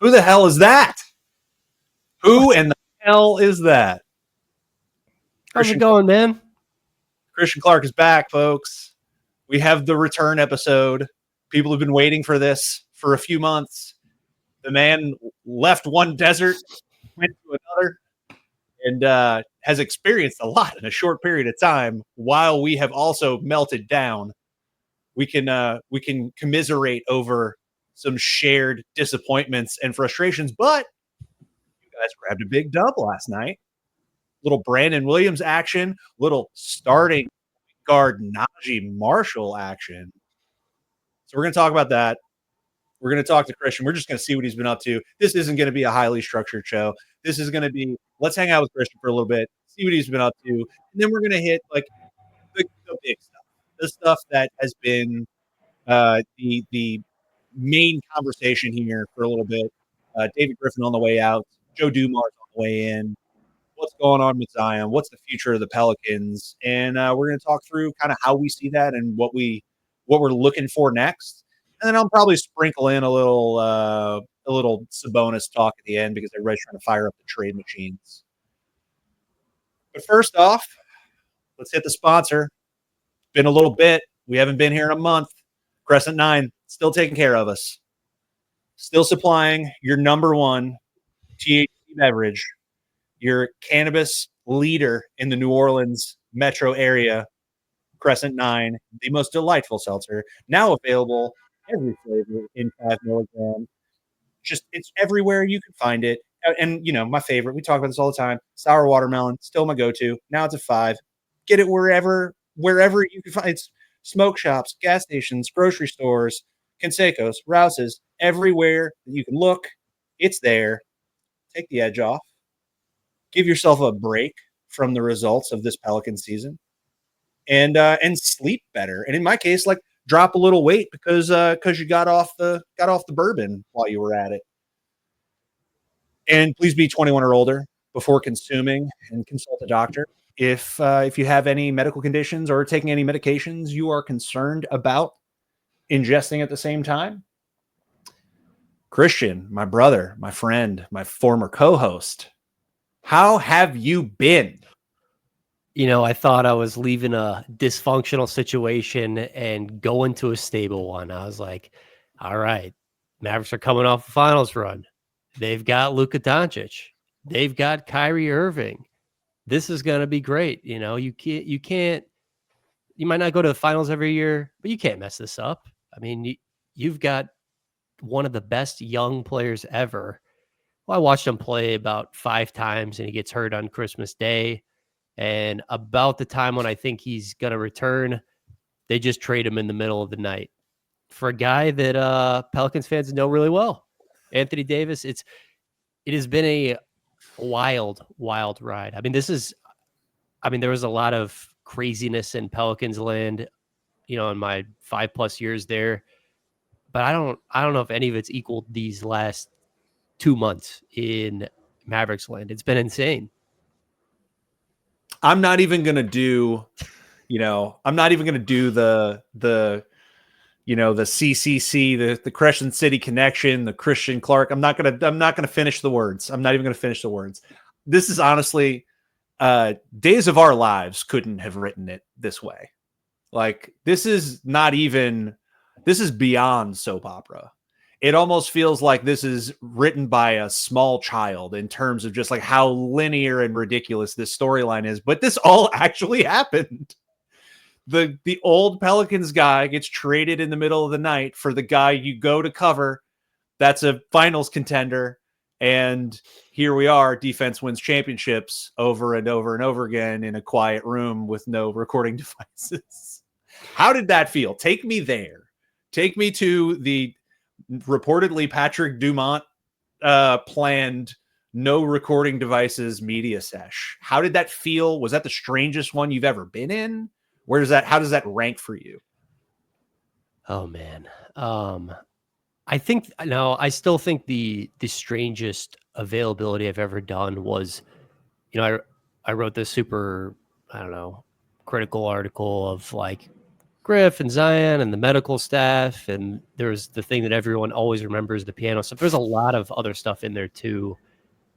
Who the hell is that? Who in the hell is that? How's it going, man? Christian Clark is back, folks. We have the return episode. People have been waiting for this for a few months. The man left one desert, went to another, and has experienced a lot in a short period of time. While we have also melted down, we can commiserate over some shared disappointments and frustrations. But you guys grabbed a big dub last night. Little Brandon Williams action, little starting guard Najee Marshall action. So we're going to talk about that. We're going to talk to Christian. We're just going to see what he's been up to. This isn't going to be a highly structured show. This is going to be, let's hang out with Christian for a little bit, see what he's been up to, and then we're going to hit like the big stuff, the stuff that has been the main conversation here for a little bit. David Griffin on the way out, Joe Dumars on the way in. What's going on with Zion? What's the future of the Pelicans? And we're going to talk through kind of how we see that and what we're looking for next. And then I'll probably sprinkle in a little Sabonis talk at the end because everybody's trying to fire up the trade machines. But first off, let's hit the sponsor. It's been a little bit. We haven't been here in a month. Crescent 9 still taking care of us. Still supplying your number one THC beverage, your cannabis leader in the New Orleans metro area, Crescent 9, the most delightful seltzer, now available every flavor in 5 milligram. Just it's everywhere you can find it. And you know, my favorite, we talk about this all the time, sour watermelon, still my go-to. Now it's a 5. Get it wherever you can find it. It's smoke shops, gas stations, grocery stores, Canseco's, Rouse's, everywhere that you can look, it's there. Take the edge off. Give yourself a break from the results of this Pelican season, and sleep better. And in my case, like drop a little weight because you got off the bourbon while you were at it. And please be 21 or older before consuming, and consult a doctor if you have any medical conditions or taking any medications you are concerned about ingesting at the same time. Christian, my brother, my friend, my former co-host, how have you been? You know, I thought I was leaving a dysfunctional situation and going to a stable one. I was like, all right, Mavericks are coming off a finals run. They've got Luka Doncic. They've got Kyrie Irving. This is going to be great. You know, you might not go to the finals every year, but you can't mess this up. I mean, you've got one of the best young players ever. Well, I watched him play about 5 times, and he gets hurt on Christmas Day. And about the time when I think he's going to return, they just trade him in the middle of the night for a guy that Pelicans fans know really well, Anthony Davis. It has been a wild ride. I mean, there was a lot of craziness in Pelicans land, you know, in my 5+ years there, but I don't know if any of it's equaled these last 2 months in Mavericks land. It's been insane. I'm not even going to do, the CCC, the Crescent City connection, the Christian Clark. I'm not going to finish the words. I'm not even going to finish the words. This is honestly, Days of Our Lives couldn't have written it this way. Like, this is beyond soap opera. It almost feels like this is written by a small child in terms of just like how linear and ridiculous this storyline is. But this all actually happened. The old Pelicans guy gets traded in the middle of the night for the guy you go to cover. That's a finals contender. And here we are. Defense wins championships over and over and over again in a quiet room with no recording devices. How did that feel? Take me there. Take me to the reportedly Patrick Dumont planned no recording devices media sesh. How did that feel? Was that the strangest one you've ever been in? How does that rank for you? Oh man. I still think the strangest availability I've ever done was, you know, I wrote this super, I don't know, critical article of like Griff and Zion and the medical staff. And there's the thing that everyone always remembers, the piano stuff. There's a lot of other stuff in there too.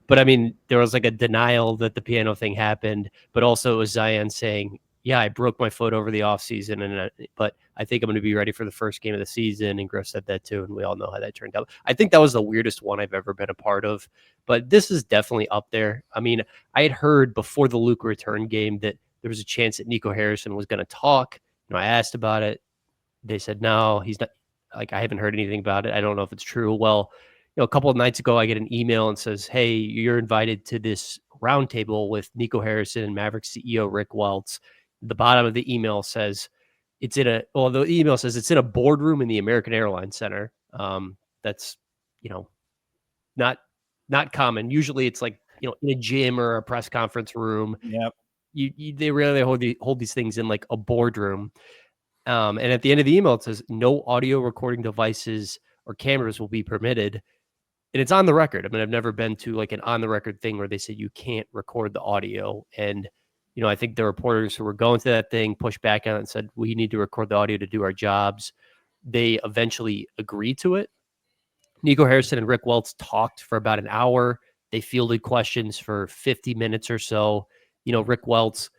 But I mean, there was like a denial that the piano thing happened, but also it was Zion saying, yeah, I broke my foot over the offseason, but I think I'm going to be ready for the first game of the season. And Griff said that too. And we all know how that turned out. I think that was the weirdest one I've ever been a part of, but this is definitely up there. I mean, I had heard before the Luka return game that there was a chance that Nico Harrison was going to talk. I asked about it. They said, no, he's not. Like, I haven't heard anything about it. I don't know if it's true. Well, a couple of nights ago, I get an email and says, hey, you're invited to this roundtable with Nico Harrison and Mavericks CEO Rick Welts. The bottom of the email says the email says it's in a boardroom in the American Airlines Center. That's, not common. Usually it's like, in a gym or a press conference room. Yep. They rarely hold these things in like a boardroom. And at the end of the email, it says no audio recording devices or cameras will be permitted. And it's on the record. I mean, I've never been to like an on the record thing where they said you can't record the audio. And, I think the reporters who were going to that thing pushed back on it and said, we need to record the audio to do our jobs. They eventually agreed to it. Nico Harrison and Rick Welts talked for about an hour. They fielded questions for 50 minutes or so. Rick Welts,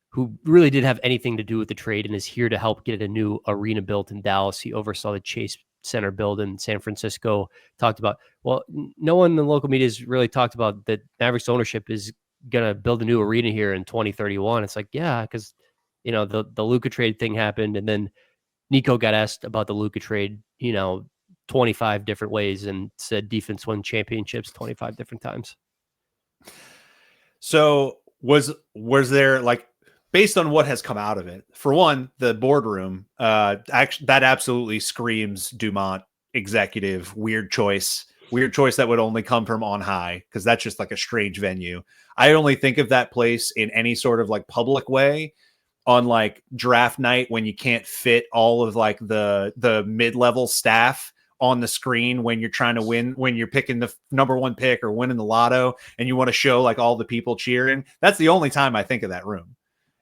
who really didn't have anything to do with the trade and is here to help get a new arena built in Dallas. He oversaw the Chase Center build in San Francisco, talked about, well, no one in the local media has really talked about that Mavericks ownership is going to build a new arena here in 2031. It's like, yeah, because, the Luka trade thing happened. And then Nico got asked about the Luka trade, 25 different ways and said defense won championships 25 different times. So was there, like, based on what has come out of it, for one, the boardroom, that absolutely screams Dumont executive, weird choice that would only come from on high, because that's just like a strange venue. I only think of that place in any sort of like public way on like draft night when you can't fit all of like the mid-level staff on the screen when you're trying to win, when you're picking the number one pick or winning the lotto and you want to show like all the people cheering. That's the only time I think of that room.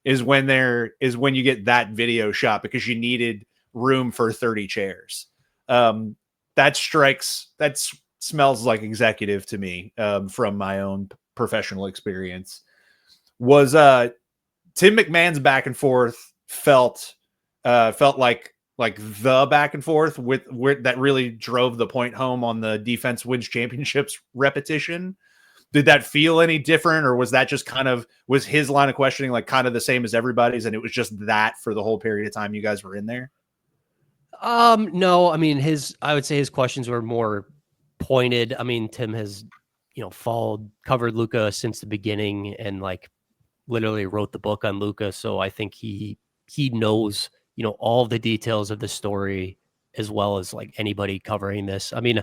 Is when you get that video shot because you needed room for 30 chairs. That smells like executive to me, from my own professional experience. Was Tim McMahon's back and forth felt like the back and forth with that really drove the point home on the defense wins championships repetition. Did that feel any different, or was that just was his line of questioning like kind of the same as everybody's, and it was just that for the whole period of time you guys were in there? No, I mean, I would say his questions were more pointed. I mean, Tim has, covered Luka since the beginning and like literally wrote the book on Luka. So I think he knows, all the details of the story as well as like anybody covering this. I mean,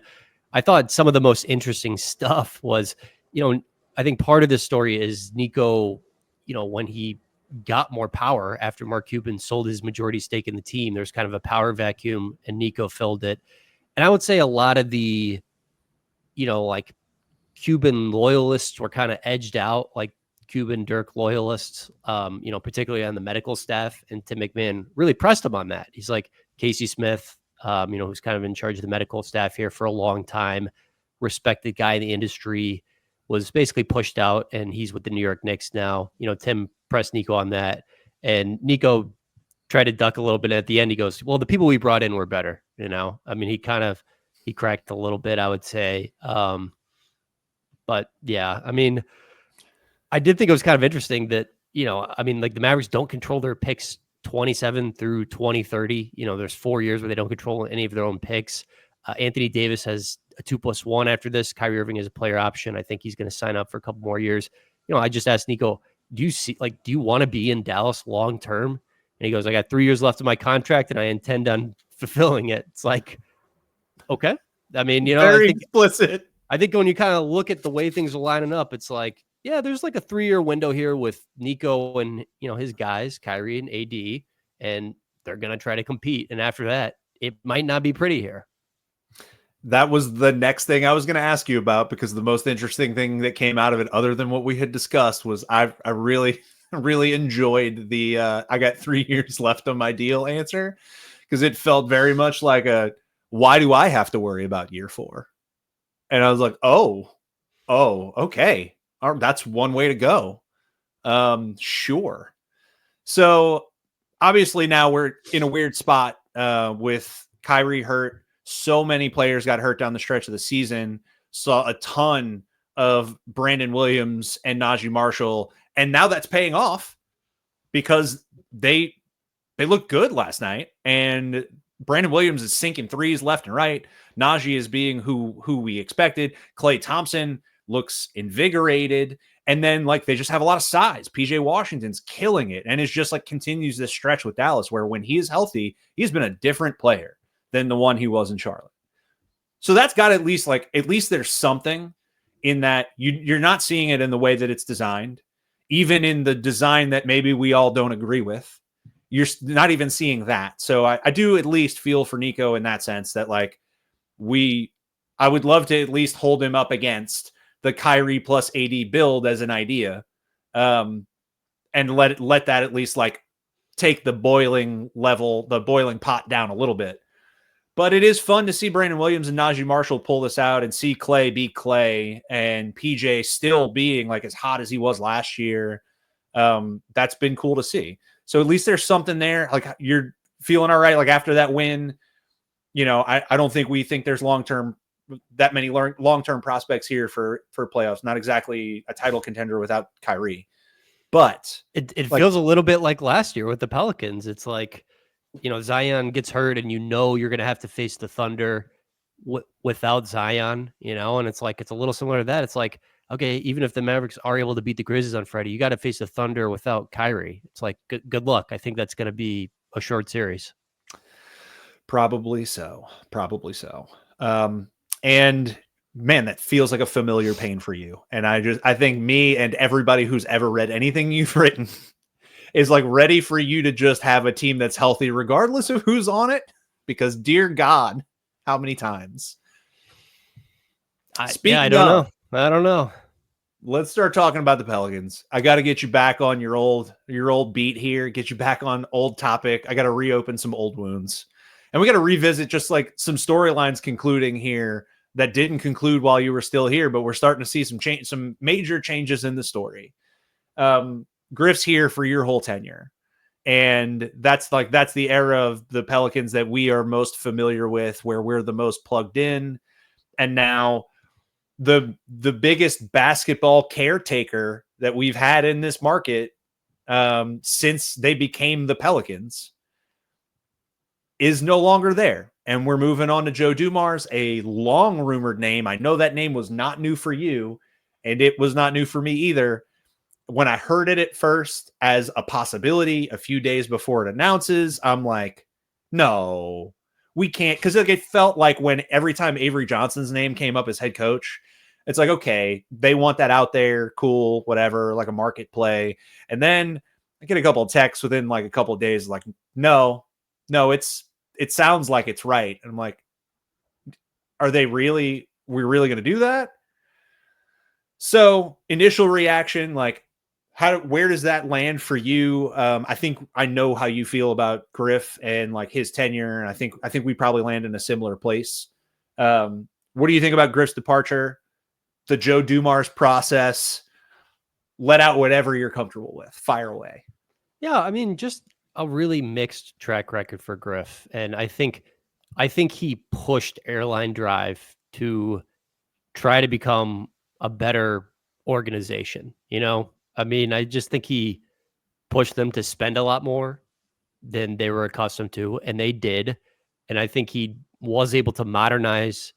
I thought some of the most interesting stuff was, I think part of this story is Nico, when he got more power after Mark Cuban sold his majority stake in the team, there's kind of a power vacuum and Nico filled it. And I would say a lot of the, like Cuban loyalists were kind of edged out, like Cuban Dirk loyalists, particularly on the medical staff. And Tim McMahon really pressed him on that. He's like, Casey Smith, who's kind of in charge of the medical staff here for a long time, respected guy in the industry, was basically pushed out, and he's with the New York Knicks now. Tim pressed Nico on that, and Nico tried to duck a little bit. At the end, he goes, well, the people we brought in were better. I mean, he cracked a little bit, I would say. But yeah, I mean, I did think it was kind of interesting that, like the Mavericks don't control their picks 27 through 2030. There's 4 years where they don't control any of their own picks. Anthony Davis has a 2+1 after this. Kyrie Irving is a player option. I think he's going to sign up for a couple more years. I just asked Nico, do you want to be in Dallas long term? And he goes, I got 3 years left of my contract and I intend on fulfilling it. It's like, okay. I mean, very explicit. I think when you kind of look at the way things are lining up, it's like, yeah, there's like a 3-year window here with Nico and, his guys, Kyrie and AD, and they're going to try to compete. And after that, it might not be pretty here. That was the next thing I was going to ask you about, because the most interesting thing that came out of it, other than what we had discussed, was I really really enjoyed the I got 3 years left on my deal answer, because it felt very much like a, why do I have to worry about year 4? And I was like, oh, okay. That's one way to go. Sure. So obviously now we're in a weird spot with Kyrie hurt. So many players got hurt down the stretch of the season. Saw a ton of Brandon Williams and Najee Marshall, and now that's paying off because they looked good last night, and Brandon Williams is sinking threes left and right. Najee is being who we expected. Klay Thompson looks invigorated. And then, like, they just have a lot of size. PJ Washington's killing it. And it's just like continues this stretch with Dallas where when he is healthy, he's been a different player than the one he was in Charlotte. So that's got at least there's something in that you're not seeing it in the way that it's designed, even in the design that maybe we all don't agree with. You're not even seeing that. So I do at least feel for Nico in that sense that, like, I would love to at least hold him up against the Kyrie plus AD build as an idea, and let that at least like take the boiling pot down a little bit. But it is fun to see Brandon Williams and Najee Marshall pull this out and see Klay be Klay and PJ still being like as hot as he was last year. That's been cool to see. So at least there's something there. Like, you're feeling all right. Like, after that win, I don't think we think there's that many long-term prospects here for playoffs. Not exactly a title contender without Kyrie, but it feels a little bit like last year with the Pelicans. It's like, Zion gets hurt and you're going to have to face the Thunder without Zion, and it's like, it's a little similar to that. It's like, okay, even if the Mavericks are able to beat the Grizzlies on Friday, you got to face the Thunder without Kyrie. It's like, good luck. I think that's going to be a short series. Probably so. And man, that feels like a familiar pain for you. And I think me and everybody who's ever read anything you've written is like ready for you to just have a team that's healthy regardless of who's on it, because dear God, how many times? I don't know. Let's start talking about the Pelicans. I got to get you back on your old beat here, get you back on old topic. I got to reopen some old wounds. And we got to revisit just like some storylines concluding here that didn't conclude while you were still here, but we're starting to see some major changes in the story. Griff's here for your whole tenure. And that's the era of the Pelicans that we are most familiar with, where we're the most plugged in. And now the biggest basketball caretaker that we've had in this market since they became the Pelicans is no longer there. And we're moving on to Joe Dumars, a long rumored name. I know that name was not new for you, and it was not new for me either. When I heard it at first as a possibility a few days before it announces, I'm like, no, we can't. Because it felt like when every time Avery Johnson's name came up as head coach, it's like, okay, they want that out there. Cool, whatever, like a market play. And then I get a couple of texts within like a couple of days, like, no, it sounds like it's right. And I'm like, we're really going to do that? So initial reaction, like, where does that land for you? I think I know how you feel about Griff and like his tenure. And I think we probably land in a similar place. What do you think about Griff's departure, the Joe Dumars process? Let out whatever you're comfortable with. Fire away. Yeah, I mean, just a really mixed track record for Griff. And I think he pushed Airline Drive to try to become a better organization. I mean, I just think he pushed them to spend a lot more than they were accustomed to, and they did. And I think he was able to modernize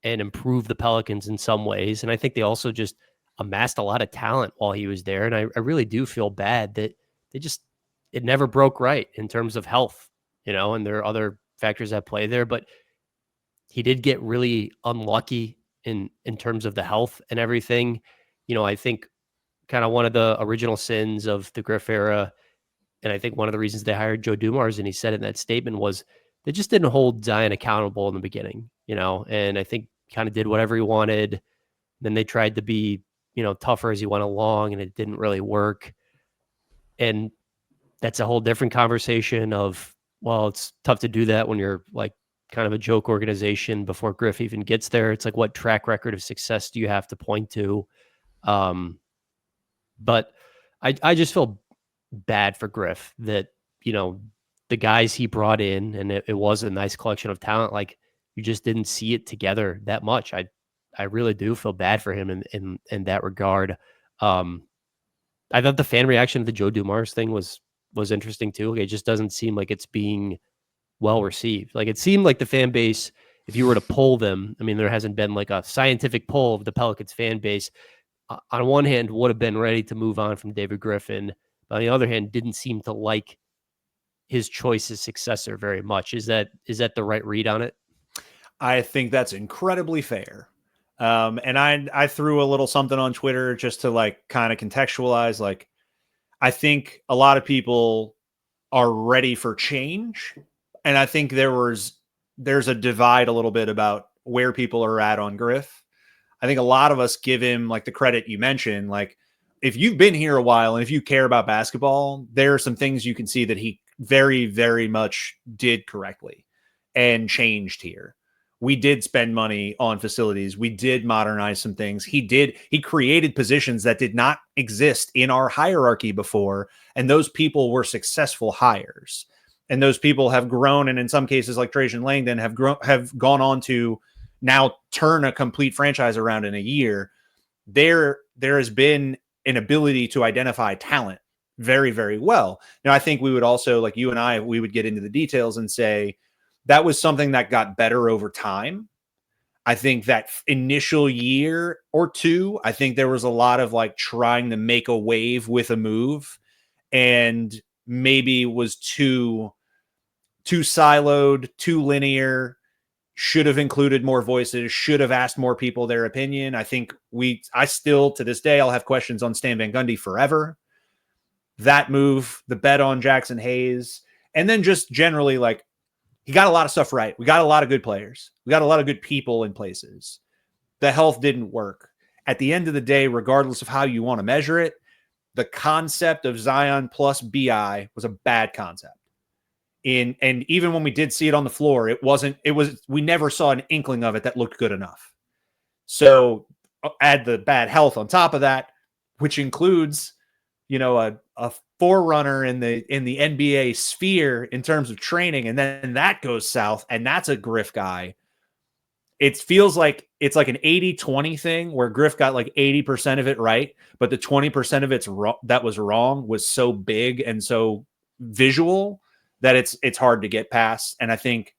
and improve the Pelicans in some ways. And I think they also just amassed a lot of talent while he was there. And I really do feel bad that it never broke right in terms of health, and there are other factors at play there, but he did get really unlucky in terms of the health and everything. I think kind of one of the original sins of the Griff era, and I think one of the reasons they hired Joe Dumars, and he said in that statement, was they just didn't hold Zion accountable in the beginning, and I think kind of did whatever he wanted. Then they tried to be, tougher as he went along, and it didn't really work. And that's a whole different conversation of, well, it's tough to do that when you're like kind of a joke organization before Griff even gets there. It's like, what track record of success do you have to point to? But I just feel bad for Griff that, the guys he brought in, and it was a nice collection of talent. Like, you just didn't see it together that much. I really do feel bad for him in that regard. Um, I thought the fan reaction to the Joe Dumars thing was interesting too. Like, it just doesn't seem like it's being well received. Like, it seemed like the fan base, if you were to poll them, I mean, there hasn't been like a scientific poll of the Pelicans fan base. On one hand, would have been ready to move on from David Griffin, but on the other hand, didn't seem to like his choice as successor very much. Is that the right read on it? I think that's incredibly fair. And I threw a little something on Twitter just to like kind of contextualize. Like, I think a lot of people are ready for change. And I think there's a divide a little bit about where people are at on Griff. I think a lot of us give him like the credit you mentioned. Like, if you've been here a while and if you care about basketball, there are some things you can see that he very, very much did correctly and changed here. We did spend money on facilities. We did modernize some things. He created positions that did not exist in our hierarchy before. And those people were successful hires. And those people have grown. And in some cases, like Trajan Langdon, have gone on to now turn a complete franchise around in a year. There has been an ability to identify talent very, very well. Now, I think we would also, like you and I, we would get into the details and say that was something that got better over time. I think that initial year or two, I think there was a lot of like trying to make a wave with a move, and maybe was too siloed, too linear, should have included more voices, should have asked more people their opinion. I think I still, to this day, I'll have questions on Stan Van Gundy forever. That move, the bet on Jackson Hayes, and then just generally, like, he got a lot of stuff right. We got a lot of good players. We got a lot of good people in places. The health didn't work. At the end of the day, regardless of how you want to measure it, the concept of Zion plus BI was a bad concept. And even when we did see it on the floor, we never saw an inkling of it that looked good enough. So add the bad health on top of that, which includes, a forerunner in the NBA sphere in terms of training, and then that goes south, and that's a Griff guy. It feels like it's like an 80-20 thing where Griff got like 80% of it right, but the 20% of it's that was wrong was so big and so visual that it's hard to get past. And I think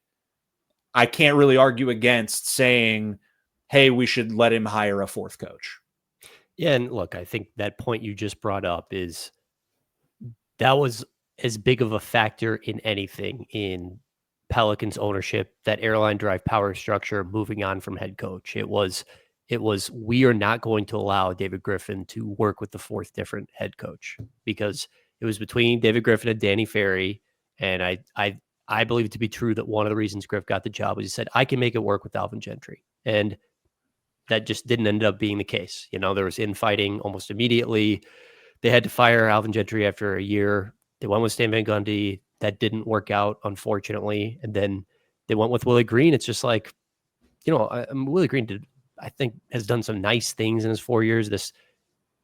I can't really argue against saying, hey, we should let him hire a fourth coach. Yeah, and look, I think that point you just brought up that was as big of a factor in anything in Pelicans ownership, that airline drive power structure, moving on from head coach. It was we are not going to allow David Griffin to work with the fourth different head coach, because it was between David Griffin and Danny Ferry. And I believe it to be true that one of the reasons Griff got the job was he said, I can make it work with Alvin Gentry. And that just didn't end up being the case. There was infighting almost immediately. They had to fire Alvin Gentry after a year. They went with Stan Van Gundy. That didn't work out, unfortunately. And then they went with Willie Green. It's just like, Willie Green I think has done some nice things in his 4 years.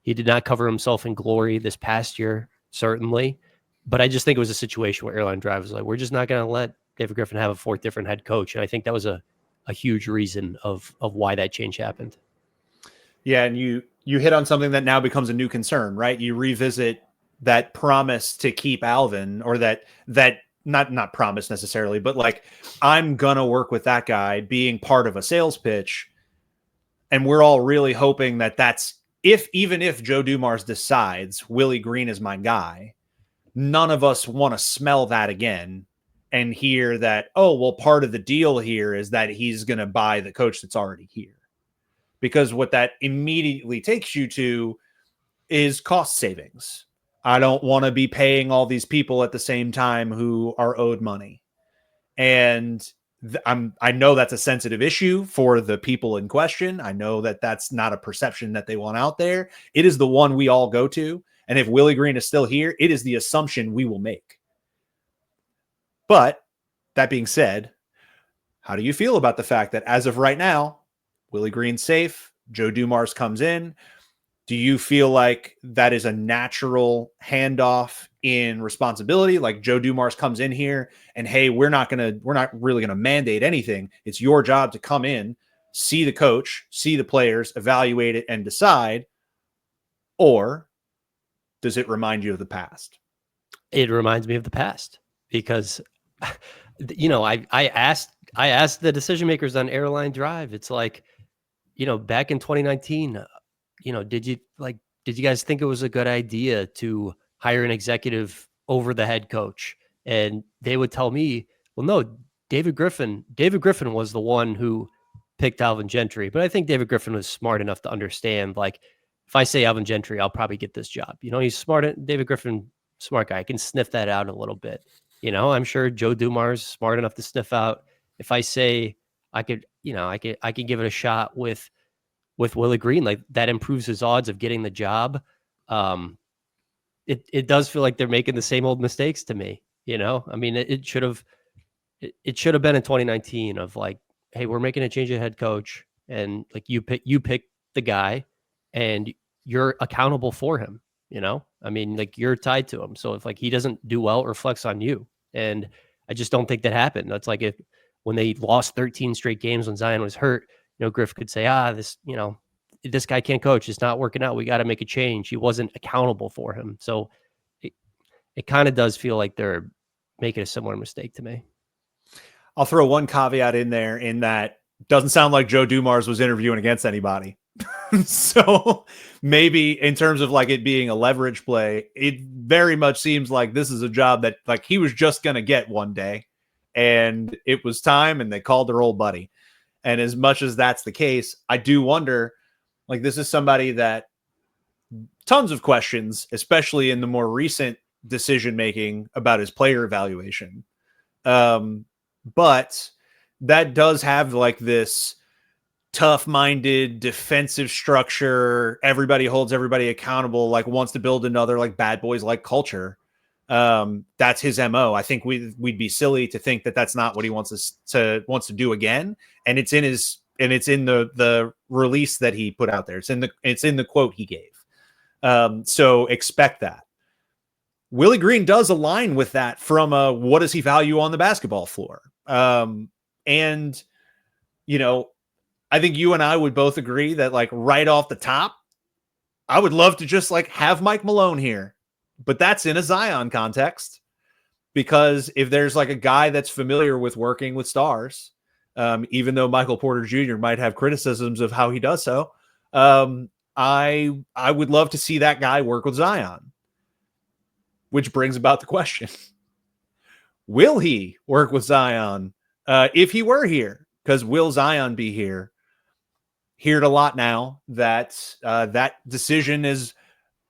He did not cover himself in glory this past year, certainly. But I just think it was a situation where Airline Drive was like, we're just not going to let David Griffin have a fourth different head coach. And I think that was a huge reason of why that change happened. Yeah, and you hit on something that now becomes a new concern, right? You revisit that promise to keep Alvin, or that not promise necessarily, but like, I'm gonna work with that guy, being part of a sales pitch. And we're all really hoping that that's even if Joe Dumars decides Willie Green is my guy, none of us want to smell that again and hear that, oh, well, part of the deal here is that he's going to buy the coach that's already here. Because what that immediately takes you to is cost savings. I don't want to be paying all these people at the same time who are owed money. And I know that's a sensitive issue for the people in question. I know that that's not a perception that they want out there. It is the one we all go to. And if Willie Green is still here, it is the assumption we will make. But that being said, how do you feel about the fact that as of right now, Willie Green's safe, Joe Dumars comes in? Do you feel like that is a natural handoff in responsibility? Like Joe Dumars comes in here and, hey, we're not really gonna mandate anything. It's your job to come in, see the coach, see the players, evaluate it, and decide. Or does it remind you of the past? It reminds me of the past because, I asked the decision makers on Airline Drive. It's like, back in 2019. Did you guys think it was a good idea to hire an executive over the head coach? And they would tell me, well, no, David Griffin was the one who picked Alvin Gentry. But I think David Griffin was smart enough to understand, like, if I say Alvin Gentry, I'll probably get this job. He's smart. David Griffin, smart guy. I can sniff that out a little bit. I'm sure Joe Dumars smart enough to sniff out if I say I could give it a shot with Willie Green, like that improves his odds of getting the job. It does feel like they're making the same old mistakes to me. I mean, it should have been in 2019 of like, hey, we're making a change of head coach, and like you pick the guy, and you're accountable for him. I mean, like you're tied to him. So if like he doesn't do well, it reflects on you. And I just don't think that happened. That's like when they lost 13 straight games when Zion was hurt. Griff could say, this guy can't coach. It's not working out. We got to make a change. He wasn't accountable for him. So it kind of does feel like they're making a similar mistake to me. I'll throw one caveat in there in that doesn't sound like Joe Dumars was interviewing against anybody. So maybe in terms of like it being a leverage play, it very much seems like this is a job that like he was just going to get one day and it was time and they called their old buddy. And as much as that's the case, I do wonder, like, this is somebody that tons of questions, especially in the more recent decision-making about his player evaluation. But that does have like this tough-minded defensive structure. Everybody holds everybody accountable, like wants to build another like bad boys like culture. That's his MO. I think we'd be silly to think that that's not what he wants to do again. And it's in the release that he put out there. It's in the quote he gave. So expect that. Willie Green does align with that from what does he value on the basketball floor? And I think you and I would both agree that like right off the top, I would love to just like have Mike Malone here. But that's in a Zion context, because if there's like a guy that's familiar with working with stars, even though Michael Porter Jr. might have criticisms of how he does so, I would love to see that guy work with Zion, which brings about the question, will he work with Zion if he were here? Because will Zion be here? Heard a lot now that that decision is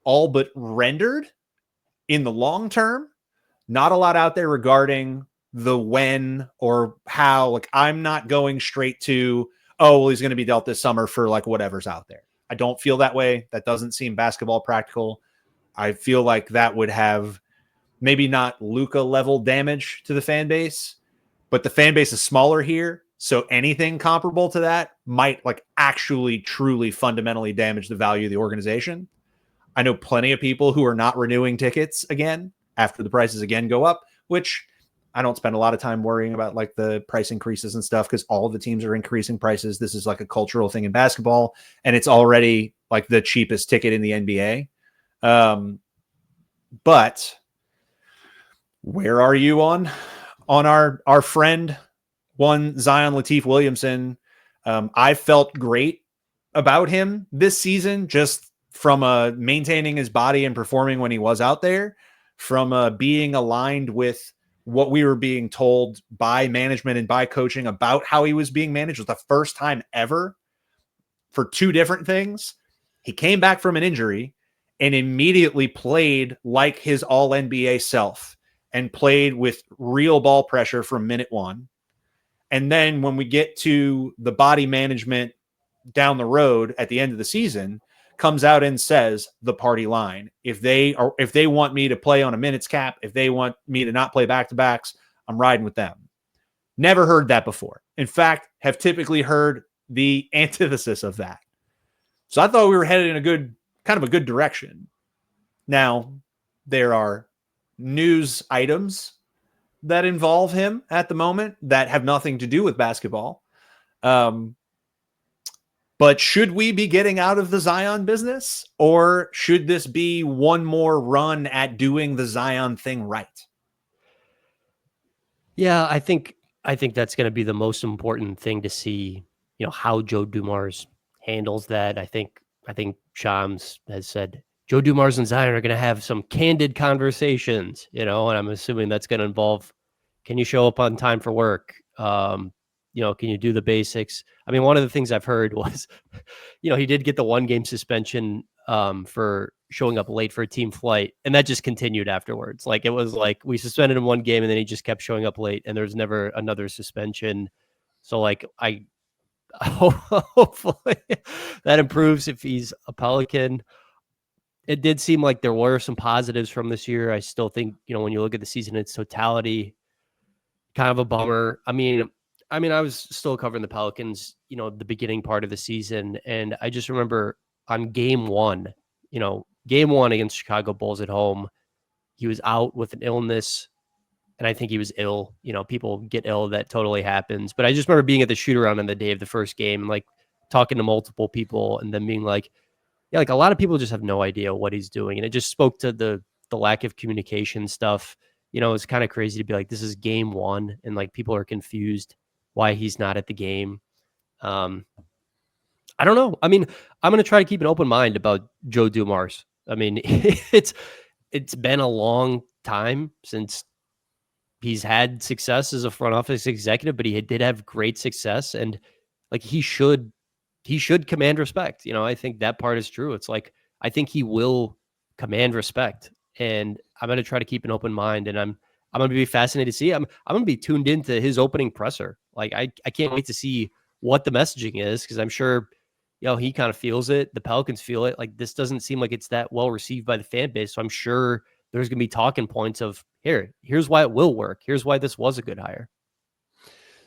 all but rendered. In the long term, not a lot out there regarding the when or how. Like, I'm not going straight to, oh, well, he's going to be dealt this summer for like whatever's out there. I don't feel that way. That doesn't seem basketball practical. I feel like that would have maybe not Luka level damage to the fan base, but the fan base is smaller here. So anything comparable to that might like actually truly fundamentally damage the value of the organization. I know plenty of people who are not renewing tickets again after the prices again go up, which I don't spend a lot of time worrying about like the price increases and stuff because all of the teams are increasing prices. This is like a cultural thing in basketball, and it's already like the cheapest ticket in the NBA. But where are you on our friend, one Zion Williamson? I felt great about him this season, just from maintaining his body and performing when he was out there, from being aligned with what we were being told by management and by coaching about how he was being managed. It was the first time ever for two different things. He came back from an injury and immediately played like his all NBA self and played with real ball pressure from minute one. And then when we get to the body management down the road at the end of the season, comes out and says the party line. If they want me to play on a minutes cap, if they want me to not play back-to-backs, I'm riding with them. Never heard that before. In fact, have typically heard the antithesis of that. So I thought we were headed in a good direction. Now, there are news items that involve him at the moment that have nothing to do with basketball. But should we be getting out of the Zion business, or should this be one more run at doing the Zion thing right? Yeah, I think that's going to be the most important thing to see, how Joe Dumars handles that. I think Shams has said Joe Dumars and Zion are going to have some candid conversations, and I'm assuming that's going to involve, can you show up on time for work? Can you do the basics? I mean, one of the things I've heard was, he did get the 1-game suspension for showing up late for a team flight, and that just continued afterwards. Like, it was like we suspended him 1 game, and then he just kept showing up late, and there's never another suspension. So, like, I hopefully that improves if he's a Pelican. It did seem like there were some positives from this year. I still think, when you look at the season in its totality, kind of a bummer. I mean, I was still covering the Pelicans, the beginning part of the season. And I just remember on game one against Chicago Bulls at home, he was out with an illness. And I think he was ill. People get ill. That totally happens. But I just remember being at the shoot around on the day of the first game and like talking to multiple people and then being like, yeah, like a lot of people just have no idea what he's doing. And it just spoke to the lack of communication stuff. It's kind of crazy to be like, this is game one. And like people are confused why he's not at the game. I don't know. I mean, I'm going to try to keep an open mind about Joe Dumars. I mean, it's been a long time since he's had success as a front office executive, but he did have great success, and like he should command respect. I think that part is true. It's like, I think he will command respect, and I'm going to try to keep an open mind, and I'm going to be fascinated to see. I'm going to be tuned into his opening presser. Like, I can't wait to see what the messaging is, because I'm sure, he kind of feels it. The Pelicans feel it. Like, this doesn't seem like it's that well received by the fan base. So I'm sure there's going to be talking points of, here's why it will work. Here's why this was a good hire.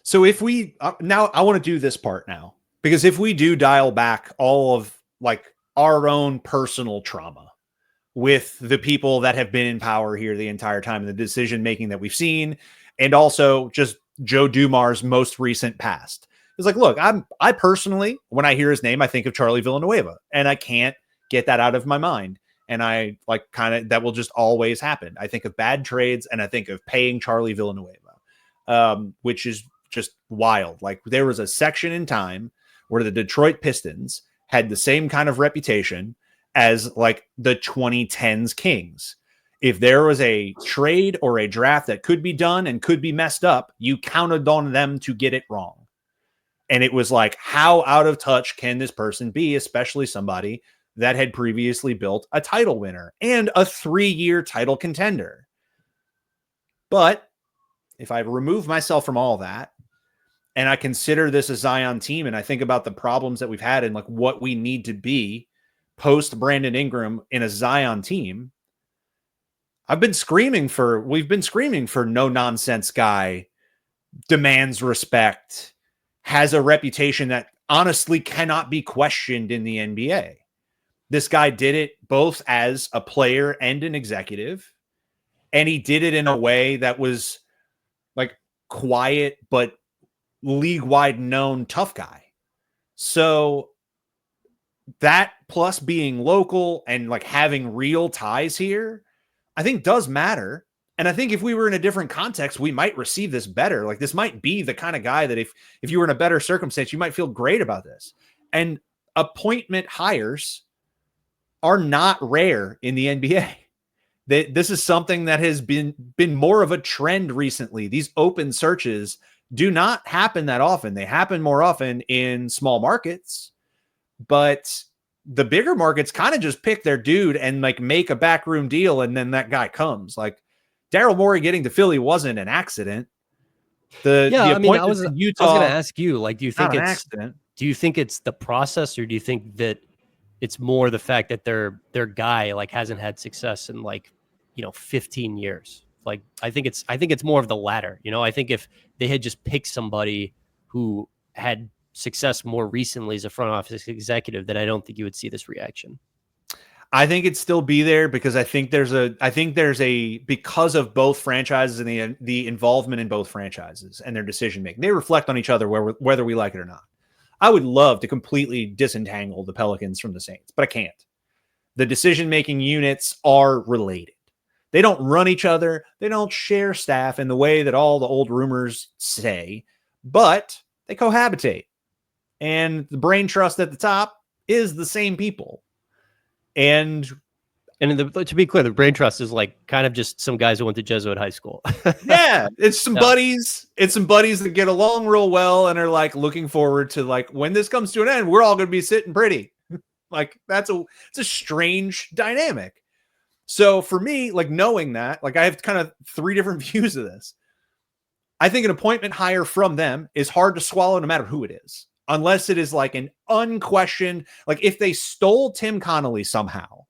So if we now, I want to do this part now, because if we do dial back all of like our own personal trauma with the people that have been in power here the entire time and the decision making that we've seen, and also just Joe Dumars' most recent past, it's like, look, I personally, when I hear his name, I think of Charlie Villanueva, and I can't get that out of my mind. And I like that will just always happen. I think of bad trades, and I think of paying Charlie Villanueva, which is just wild. Like, there was a section in time where the Detroit Pistons had the same kind of reputation as like the 2010s Kings. If there was a trade or a draft that could be done and could be messed up, you counted on them to get it wrong. And it was like, how out of touch can this person be, especially somebody that had previously built a title winner and a 3-year title contender? But if I remove myself from all that, and I consider this a Zion team, and I think about the problems that we've had and like what we need to be post Brandon Ingram in a Zion team, we've been screaming for no nonsense guy, demands respect, has a reputation that honestly cannot be questioned in the NBA. This guy did it both as a player and an executive, and he did it in a way that was like quiet, but league-wide known tough guy. So that, plus being local and like having real ties here, I think does matter. And I think if we were in a different context, we might receive this better. Like, this might be the kind of guy that if you were in a better circumstance, you might feel great about this. And appointment hires are not rare in the NBA. This is something that has been more of a trend recently. These open searches do not happen that often. They happen more often in small markets, but the bigger markets kind of just pick their dude and like make a backroom deal, and then that guy comes. Like, Daryl Morey getting to Philly wasn't an accident. I was going to ask you, like, do you think an accident? Do you think it's the process, or do you think that It's more the fact that their guy like hasn't had success in like, 15 years. Like I think it's more of the latter. I think if they had just picked somebody who had success more recently as a front office executive, then I don't think you would see this reaction. I think it'd still be there because I think there's because of both franchises and the involvement in both franchises and their decision making, they reflect on each other whether we like it or not. I would love to completely disentangle the Pelicans from the Saints, but I can't. The decision making units are related. They don't run each other. They don't share staff in the way that all the old rumors say, but they cohabitate. And the brain trust at the top is the same people. And to be clear, the brain trust is like kind of just some guys who went to Jesuit high school. Yeah, it's some buddies. It's some buddies that get along real well and are like looking forward to like when this comes to an end, we're all going to be sitting pretty. Like it's a strange dynamic. So for me, like knowing that, like I have kind of three different views of this. I think an appointment hire from them is hard to swallow no matter who it is, unless it is like an unquestioned, like if they stole Tim Connolly somehow,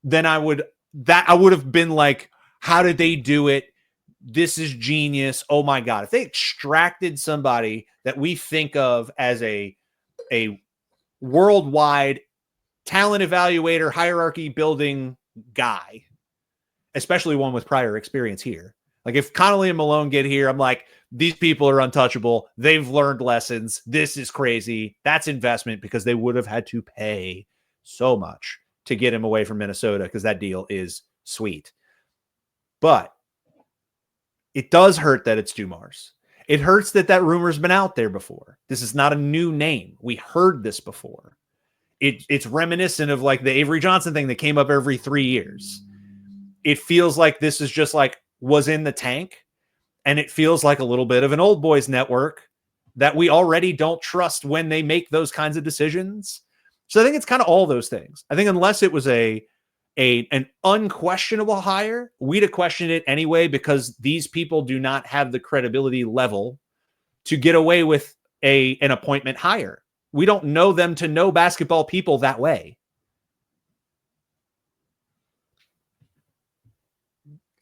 then I would have been like, how did they do it? This is genius. Oh my God. If they extracted somebody that we think of as a worldwide talent evaluator, hierarchy building guy, especially one with prior experience here. Like if Connolly and Malone get here, I'm like, these people are untouchable. They've learned lessons. This is crazy. That's investment because they would have had to pay so much to get him away from Minnesota because that deal is sweet. But it does hurt that it's Dumars. It hurts that rumor's been out there before. This is not a new name. We heard this before. It's reminiscent of like the Avery Johnson thing that came up every 3 years. It feels like this is just like was in the tank, and it feels like a little bit of an old boys network that we already don't trust when they make those kinds of decisions. So I think it's kind of all those things. I think unless it was an unquestionable hire, we'd have questioned it anyway because these people do not have the credibility level to get away with an appointment hire. We don't know them to know basketball people that way.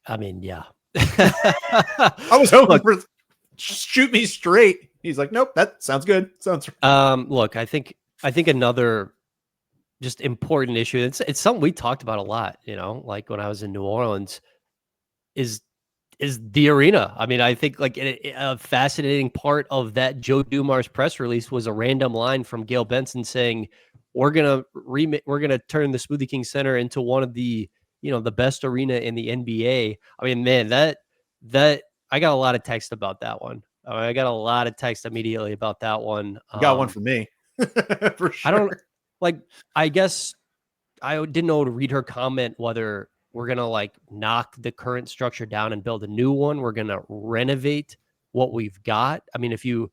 I mean, yeah. I was hoping for shoot me straight. He's like, nope, that sounds good. Sounds. Look, I think another just important issue. It's something we talked about a lot. Like when I was in New Orleans, is the arena. I mean, I think like a fascinating part of that Joe Dumars press release was a random line from Gail Benson saying, we're gonna turn the Smoothie King Center into one of the the best arena in the NBA. I mean, man, that I got a lot of text about that one. I got a lot of text immediately about that one. You got one for me. For sure. I guess I didn't know to read her comment whether we're going to like knock the current structure down and build a new one. We're going to renovate what we've got. I mean, if you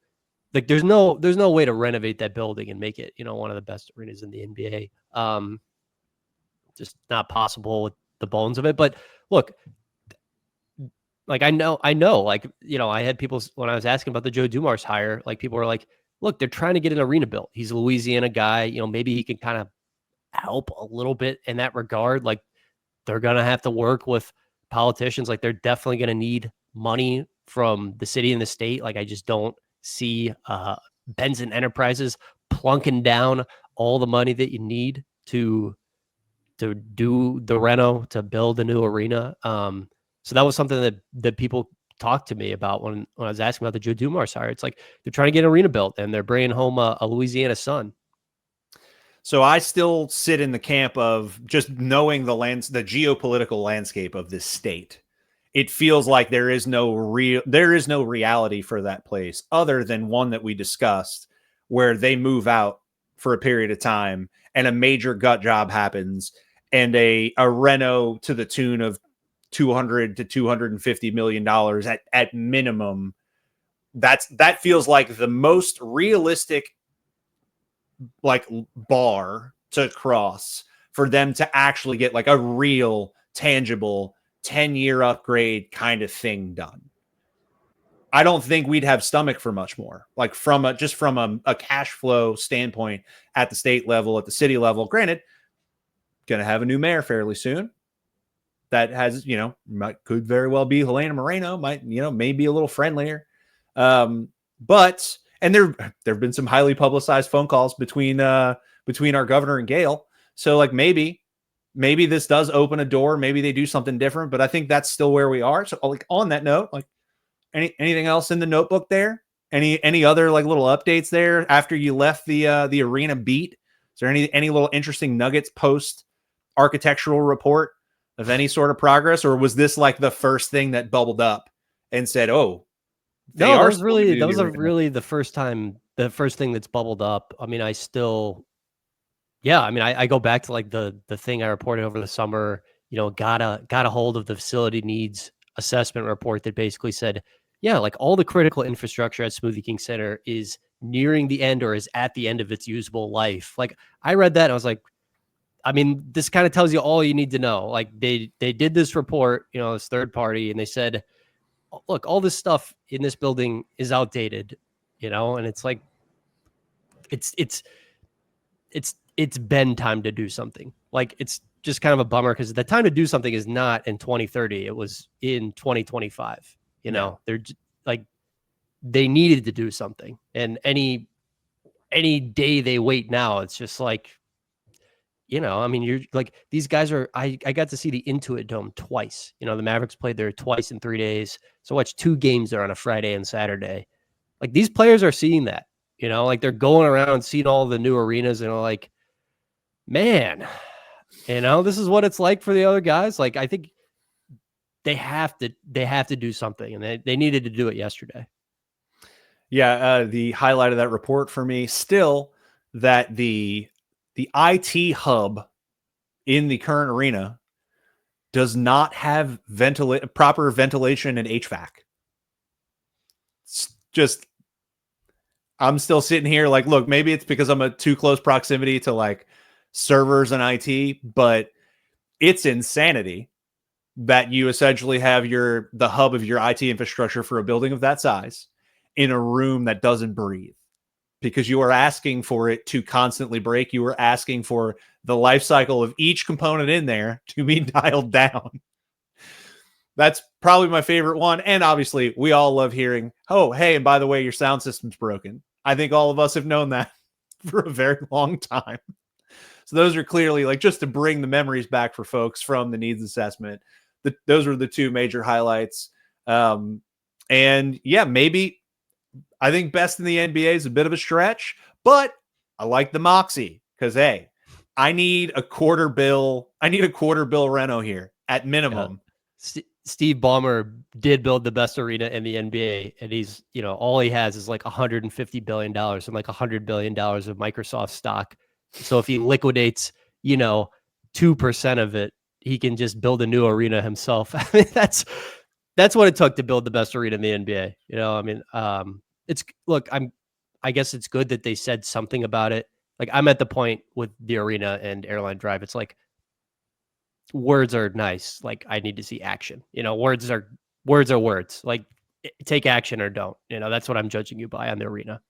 like, there's no way to renovate that building and make it, one of the best arenas in the NBA. Just not possible with the bones of it. But look, like, I know, like, I had people when I was asking about the Joe Dumars hire, like people were like, look, they're trying to get an arena built. He's a Louisiana guy. Maybe he can kind of help a little bit in that regard. Like, they're going to have to work with politicians. Like, they're definitely going to need money from the city and the state. Like, I just don't see Benson Enterprises plunking down all the money that you need to do the reno, to build a new arena. So that was something that people talked to me about when I was asking about the Joe Dumars hire. It's like they're trying to get an arena built and they're bringing home a Louisiana sun. So I still sit in the camp of just knowing the geopolitical landscape of this state. It feels like there is no reality for that place other than one that we discussed where they move out for a period of time and a major gut job happens and a reno to the tune of $200 to $250 million at minimum. That feels like the most realistic like bar to cross for them to actually get like a real tangible 10-year upgrade kind of thing done. I don't think we'd have stomach for much more. Like from a cash flow standpoint at the state level, at the city level. Granted, going to have a new mayor fairly soon. That has, could very well be Helena Moreno. Might, maybe a little friendlier. But there have been some highly publicized phone calls between our governor and Gail. So like maybe this does open a door. Maybe they do something different. But I think that's still where we are. So like on that note, like anything else in the notebook there? Any other like little updates there after you left the arena beat? Is there any little interesting nuggets post architectural report of any sort of progress, or was this like the first thing that bubbled up and said, "Oh, no, that was really the first time, the first thing that's bubbled up." I mean, I go back to like the thing I reported over the summer. Got a hold of the facility needs assessment report that basically said, yeah, like all the critical infrastructure at Smoothie King Center is nearing the end or is at the end of its usable life. Like I read that and I was like, I mean, this kind of tells you all you need to know. Like they did this report, this third party, and they said, look, all this stuff in this building is outdated, and it's like, it's been time to do something. Like it's just kind of a bummer because the time to do something is not in 2030. It was in 2025. They're like, they needed to do something, and any day they wait now, it's just like, I mean, you're like, these guys are, I got to see the Intuit Dome twice. The Mavericks played there twice in 3 days. So I watched 2 games there on a Friday and Saturday. Like these players are seeing that, like they're going around seeing all the new arenas and are like, man, this is what it's like for the other guys. Like, I think they have to do something, and they needed to do it yesterday. Yeah. The highlight of that report for me still that the IT hub in the current arena does not have proper ventilation and HVAC. It's just, I'm still sitting here like, look, maybe it's because I'm a too close proximity to like servers and IT, but it's insanity that you essentially have the hub of your IT infrastructure for a building of that size in a room that doesn't breathe, because you are asking for it to constantly break. You are asking for the life cycle of each component in there to be dialed down. That's probably my favorite one. And obviously we all love hearing, oh, hey, and by the way, your sound system's broken. I think all of us have known that for a very long time. So those are clearly, like, just to bring the memories back for folks from the needs assessment. Those are the 2 major highlights. And yeah, maybe I think best in the NBA is a bit of a stretch, but I like the moxie because, hey, I need a quarter bill reno here at minimum. Yeah. Steve Ballmer did build the best arena in the NBA, and he's, all he has is like $150 billion and like $100 billion of Microsoft stock. So if he liquidates, 2% of it, he can just build a new arena himself. I mean, that's what it took to build the best arena in the NBA. I mean, I guess it's good that they said something about it. Like I'm at the point with the arena and Airline Drive. It's like, words are nice. Like I need to see action. Words are words. Like take action or don't. That's what I'm judging you by on the arena.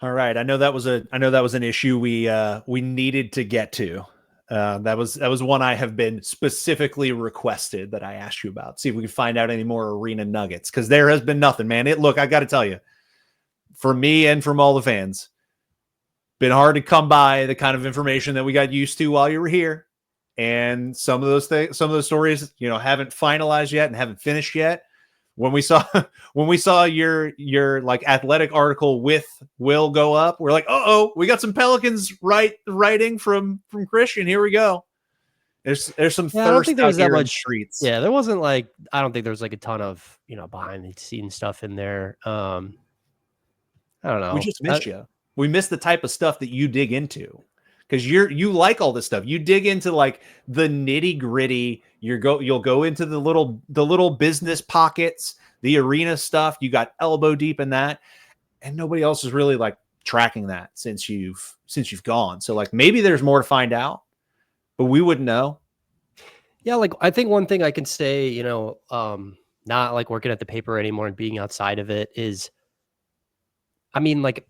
All right. I know that was an issue we needed to get to. That was one I have been specifically requested that I asked you about. See if we can find out any more arena nuggets, because there has been nothing, man. Look, I got to tell you, for me and from all the fans, been hard to come by the kind of information that we got used to while you were here. And some of those stories, haven't finalized yet and haven't finished yet. When we saw your like athletic article with Will go up, we're like, oh, we got some Pelicans writing from Christian. Here we go. There's some thirst. I don't think there was that much streets. Yeah, there wasn't like, I don't think there was like a ton of behind the scenes stuff in there. I don't know. We just missed you. We missed the type of stuff that you dig into. Because you like all this stuff. You dig into like the nitty gritty. You'll go into the little business pockets, the arena stuff. You got elbow deep in that, and nobody else is really like tracking that since you've gone. So like maybe there's more to find out, but we wouldn't know. Yeah, like I think one thing I can say, not like working at the paper anymore and being outside of it is, I mean, like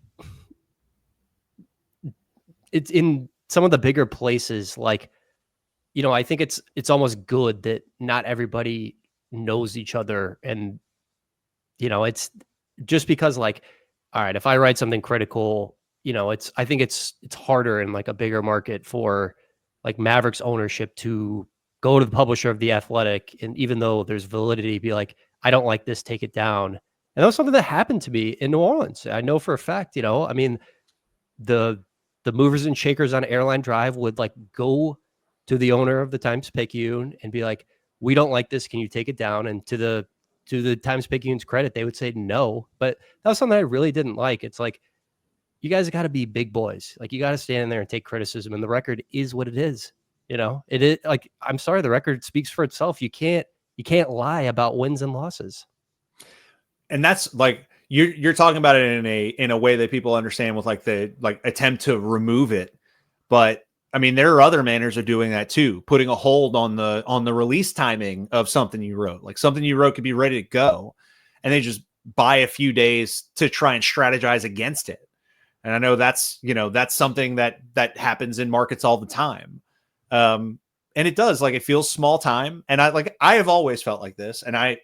it's in some of the bigger places, like, I think it's almost good that not everybody knows each other. And, it's just because, like, all right, if I write something critical, I think it's harder in like a bigger market for like Mavericks ownership to go to the publisher of The Athletic. And even though there's validity, be like, I don't like this, take it down. And that was something that happened to me in New Orleans. I know for a fact, I mean, the movers and shakers on Airline Drive would like go to the owner of the Times-Picayune and be like, we don't like this. Can you take it down? And to the Times-Picayune's credit, they would say no. But that was something I really didn't like. It's like, you guys got to be big boys. Like, you got to stand in there and take criticism. And the record is what it is. It is like, I'm sorry, the record speaks for itself. You can't lie about wins and losses. And that's like, you're talking about it in a way that people understand with like the attempt to remove it. But I mean, there are other manners of doing that too, putting a hold on the release timing of something you wrote. Like, something you wrote could be ready to go, and they just buy a few days to try and strategize against it. And I know that's something that happens in markets all the time. And it does, like, it feels small time. And I have always felt like this, and I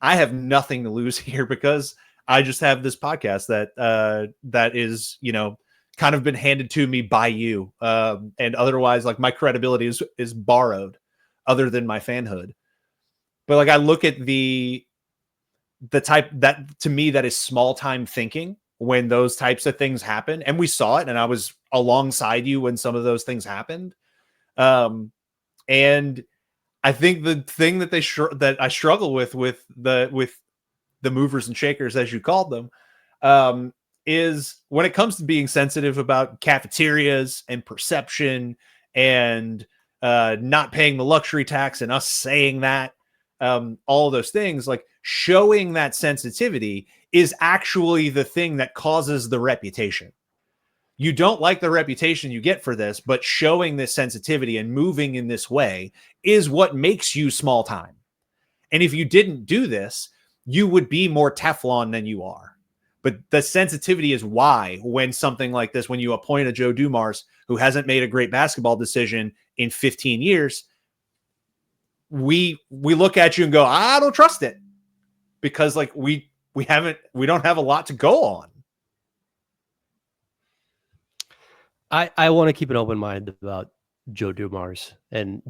have nothing to lose here because I just have this podcast that is, kind of been handed to me by you. And otherwise, like, my credibility is borrowed, other than my fanhood. But like, I look at the type that, to me, that is small time thinking when those types of things happen. And we saw it, and I was alongside you when some of those things happened. And I think the thing that that I struggle with the movers and shakers, as you called them, is when it comes to being sensitive about cafeterias and perception and not paying the luxury tax, and us saying that, all of those things, like, showing that sensitivity is actually the thing that causes the reputation. You don't like the reputation you get for this, but showing this sensitivity and moving in this way is what makes you small time. And if you didn't do this, you would be more Teflon than you are. But the sensitivity is why, when something like this, when you appoint a Joe Dumars who hasn't made a great basketball decision in 15 years, we look at you and go, I don't trust it, because like we don't have a lot to go on. I want to keep an open mind about Joe Dumars, and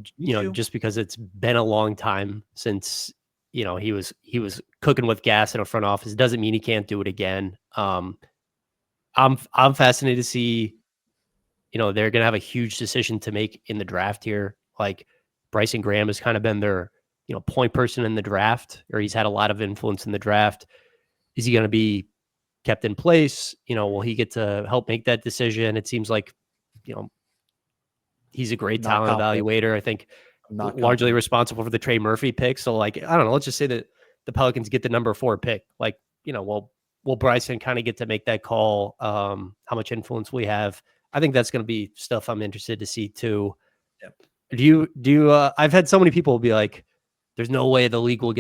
just because it's been a long time since he was cooking with gas in a front office doesn't mean he can't do it again. I'm fascinated to see. They're gonna have a huge decision to make in the draft here. Like, Bryson Graham has kind of been their point person in the draft, or he's had a lot of influence in the draft. Is he going to be kept in place? Will he get to help make that decision? It seems like, he's a great talent evaluator. I think largely responsible for the Trey Murphy pick. So, like, I don't know, let's just say that the Pelicans get the number 4 pick. Like, will Bryson kind of get to make that call? How much influence we have? I think that's going to be stuff I'm interested to see too. Yep. Do you I've had so many people be like, there's no way the league will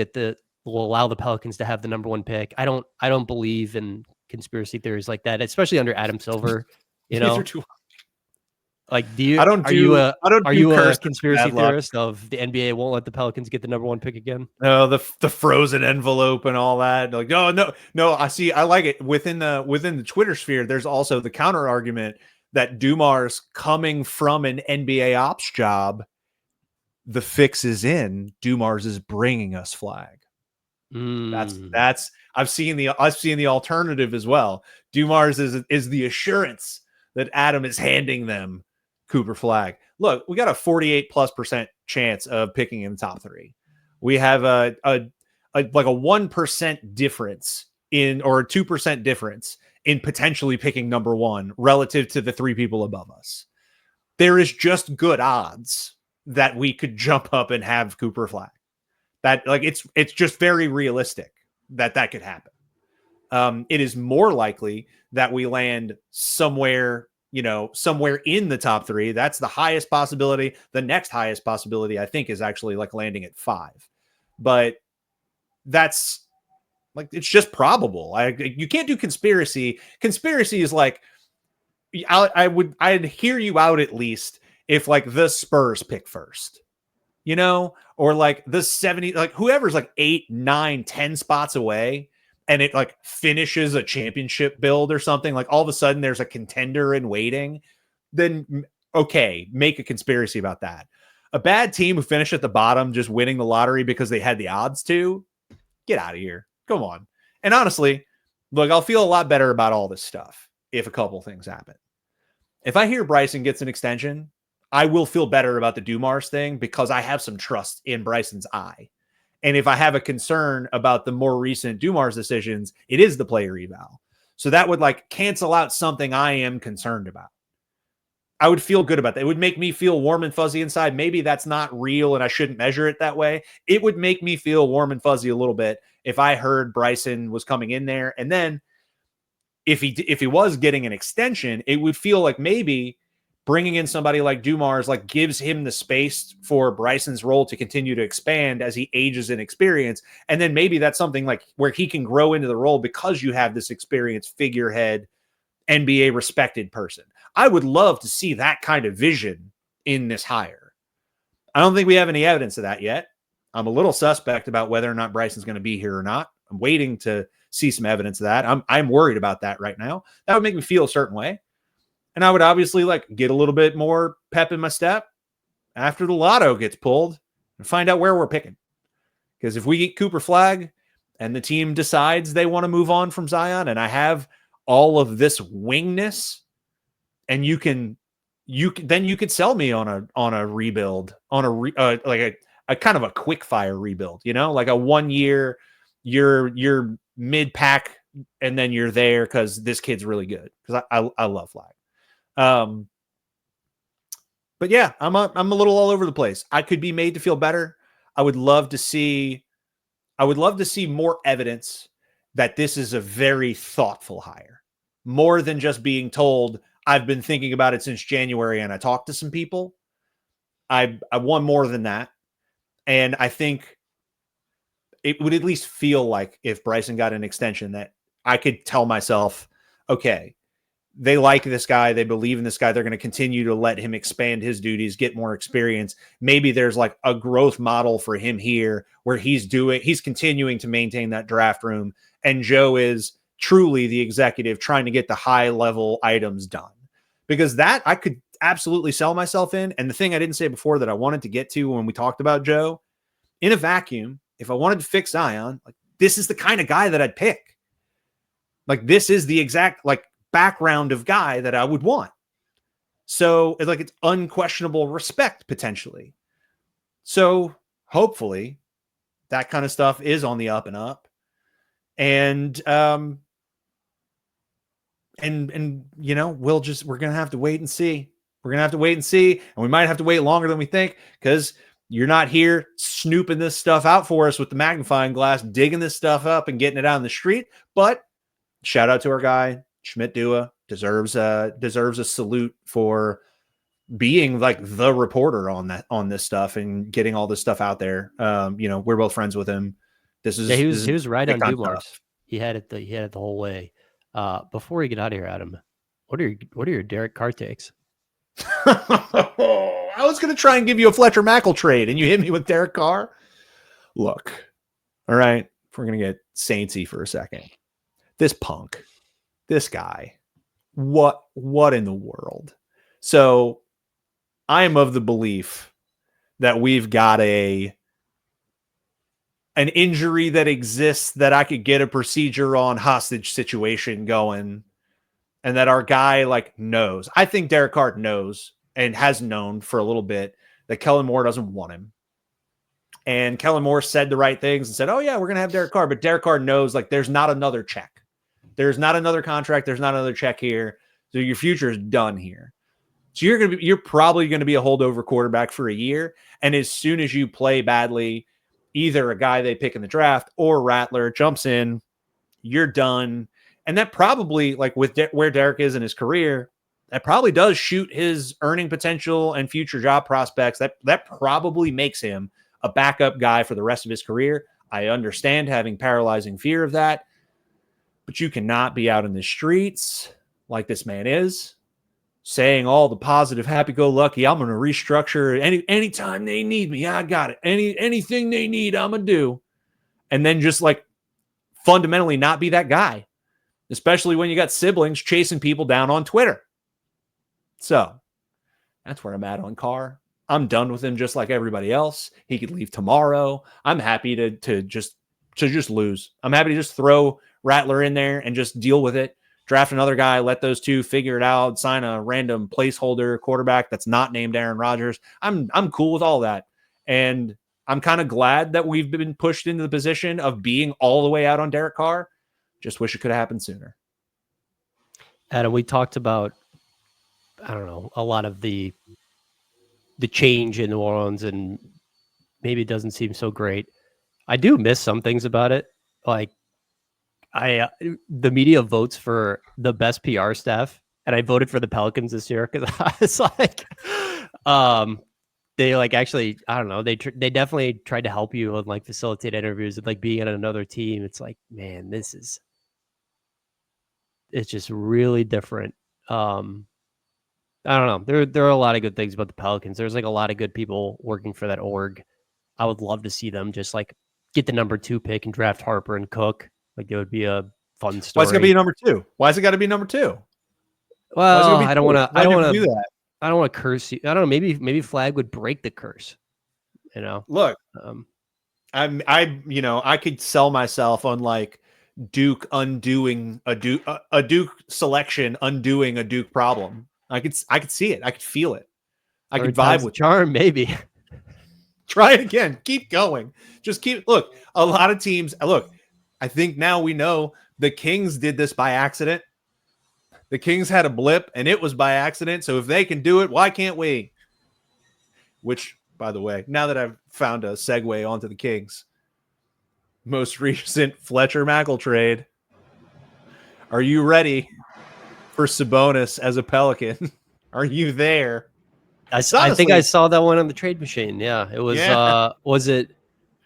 allow the Pelicans to have the number 1 pick. I don't believe in conspiracy theories like that, especially under Adam Silver. Like, are you a conspiracy theorist of the NBA won't let the Pelicans get the number 1 pick again? No, the frozen envelope and all that. Like, no. I like it within the Twitter sphere. There's also the counter argument that Dumars, coming from an NBA ops job, the fix is in. Dumars is bringing us flag. That's I've seen the alternative as well. Dumars is the assurance that Adam is handing them Cooper Flag. Look, we got a 48+% chance of picking in the top 3. We have a 1% difference or a 2% difference in potentially picking number 1 relative to the 3 people above us. There is just good odds that we could jump up and have Cooper Flag. That, like, it's just very realistic that could happen. It is more likely that we land somewhere in the top 3. That's the highest possibility. The next highest possibility, I think, is actually like landing at 5. But that's like, it's just probable. You can't do conspiracy. Conspiracy is like, I'd hear you out at least if like the Spurs pick first, or like the 70, like whoever's like 8, 9, 10 spots away and it like finishes a championship build or something, like all of a sudden there's a contender in waiting, then okay, make a conspiracy about that. A bad team who finished at the bottom just winning the lottery because they had the odds to, get out of here. Come on. And honestly, look, I'll feel a lot better about all this stuff if a couple things happen. If I hear Bryson gets an extension, I will feel better about the Dumars thing because I have some trust in Bryson's eye. And if I have a concern about the more recent Dumars decisions, it is the player eval. So that would like cancel out something I am concerned about. I would feel good about that. It would make me feel warm and fuzzy inside. Maybe that's not real and I shouldn't measure it that way. It would make me feel warm and fuzzy a little bit if I heard Bryson was coming in there. And then if he was getting an extension, it would feel like maybe bringing in somebody like Dumars like gives him the space for Bryson's role to continue to expand as he ages in experience. And then maybe that's something like where he can grow into the role because you have this experienced figurehead, NBA respected person. I would love to see that kind of vision in this hire. I don't think we have any evidence of that yet. I'm a little suspect about whether or not Bryson's going to be here or not. I'm waiting to see some evidence of that. I'm worried about that right now. That would make me feel a certain way. And I would obviously like get a little bit more pep in my step after the lotto gets pulled and find out where we're picking. Because if we get Cooper Flag and the team decides they want to move on from Zion and I have all of this wingness, and you could sell me on a rebuild, on like a kind of a quick fire rebuild, like a 1 year, you're mid pack and then you're there because this kid's really good. Because I love Flag. But yeah, I'm a little all over the place. I could be made to feel better. I would love to see more evidence that this is a very thoughtful hire, more than just being told I've been thinking about it since January and I talked to some people. I want more than that. And I think it would at least feel like if Bryson got an extension that I could tell myself, okay, they like this guy. They believe in this guy. They're going to continue to let him expand his duties, get more experience. Maybe there's like a growth model for him here where he's continuing to maintain that draft room. And Joe is truly the executive trying to get the high level items done, because that I could absolutely sell myself in. And the thing I didn't say before that I wanted to get to when we talked about Joe, in a vacuum, if I wanted to fix Zion, like this is the kind of guy that I'd pick. Like this is the exact like background of guy that I would want. So it's like it's unquestionable respect potentially. So hopefully that kind of stuff is on the up and up. And we're going to have to wait and see. We're going to have to wait and see. And we might have to wait longer than we think because you're not here snooping this stuff out for us with the magnifying glass, digging this stuff up and getting it out in the street. But shout out to our guy, Schmidt Dua, deserves a salute for being like the reporter on this stuff and getting all this stuff out there. We're both friends with him. He was right on Dumars. He had it the whole way. Before we get out of here, Adam, what are your Derek Carr takes? I was going to try and give you a Fletcher Mackel trade, and you hit me with Derek Carr. Look, all right, if we're going to get saintsy for a second, this punk, this guy, what in the world? So I am of the belief that we've got an injury that exists that I could get a procedure on hostage situation going, and that our guy like knows. I think Derek Carr knows and has known for a little bit that Kellen Moore doesn't want him. And Kellen Moore said the right things and said, oh yeah, we're going to have Derek Carr. But Derek Carr knows like there's not another check. There's not another contract. There's not another check here. So your future is done here. So you're probably going to be a holdover quarterback for a year. And as soon as you play badly, either a guy they pick in the draft or Rattler jumps in, you're done. And that probably, like with where Derek is in his career, that probably does shoot his earning potential and future job prospects. That probably makes him a backup guy for the rest of his career. I understand having paralyzing fear of that, but you cannot be out in the streets like this man is, saying all the positive, happy-go-lucky, I'm going to restructure anytime they need me. I got it. Anything they need, I'm going to do. And then just like fundamentally not be that guy, especially when you got siblings chasing people down on Twitter. So that's where I'm at on Carr. I'm done with him just like everybody else. He could leave tomorrow. I'm happy to just lose. I'm happy to just throw Rattler in there and just deal with it. Draft another guy, let those two figure it out, sign a random placeholder quarterback that's not named Aaron Rodgers. I'm cool with all that. And I'm kind of glad that we've been pushed into the position of being all the way out on Derek Carr. Just wish it could have happened sooner. Adam, we talked about, I don't know, a lot of the change in New Orleans, and maybe it doesn't seem so great. I do miss some things about it. Like, the media votes for the best PR staff, and I voted for the Pelicans this year because I was like, they like actually, I don't know, they definitely tried to help you and like facilitate interviews and like being on another team. It's like, man, it's just really different. I don't know. There are a lot of good things about the Pelicans. There's like a lot of good people working for that org. I would love to see them just like get the number 2 pick and draft Harper and Cook. Like it would be a fun story. Why's it got to be number 2? Why's it got to be number 2? Well, I don't want to do that. I don't want to curse you. I don't know. Maybe Flag would break the curse. You know, look, I could sell myself on like Duke undoing a Duke selection, undoing a Duke problem. I could see it. I could feel it. I could vibe with charm. Maybe try it again. Keep going. Just keep. Look, a lot of teams. Look, I think now we know the Kings did this by accident. The Kings had a blip, and it was by accident. So if they can do it, why can't we? Which, by the way, now that I've found a segue onto the Kings, most recent Fletcher Mackle trade. Are you ready for Sabonis as a Pelican? Are you there? I think I saw that one on the trade machine. Yeah, it was. Yeah.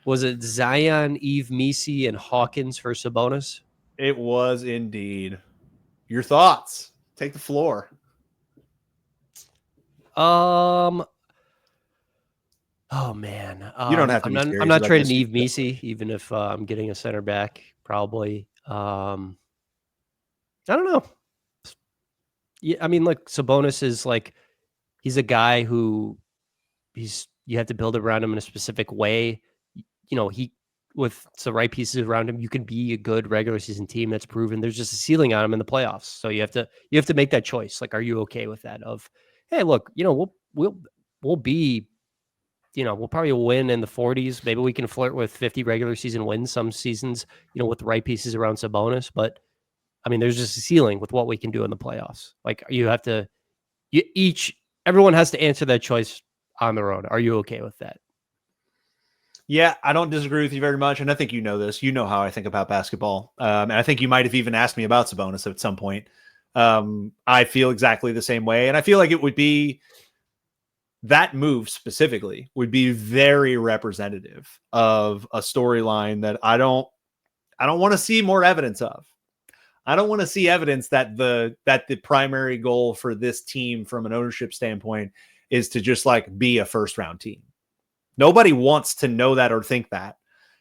Was it Zion, Eve Messi, and Hawkins for Sabonis? It was indeed. Your thoughts? Take the floor. Oh man, you don't have to. I'm not trading Eve Messi, even if I'm getting a center back. Probably. I don't know. Yeah, I mean, look, Sabonis is like, he's a guy who you have to build around him in a specific way. You know, with the right pieces around him, you can be a good regular season team. That's proven. There's just a ceiling on him in the playoffs. So you have to make that choice. Like, are you okay with that? Of, hey, look, you know, we'll be, you know, we'll probably win in the 40s. Maybe we can flirt with 50 regular season wins some seasons, you know, with the right pieces around Sabonis. But I mean, there's just a ceiling with what we can do in the playoffs. Like, everyone has to answer that choice on their own. Are you okay with that? Yeah, I don't disagree with you very much. And I think you know this. You know how I think about basketball. And I think you might have even asked me about Sabonis at some point. I feel exactly the same way. And I feel like it would be, that move specifically would be very representative of a storyline that I don't want to see more evidence of. I don't want to see evidence that the primary goal for this team from an ownership standpoint is to just like be a first round team. Nobody wants to know that or think that.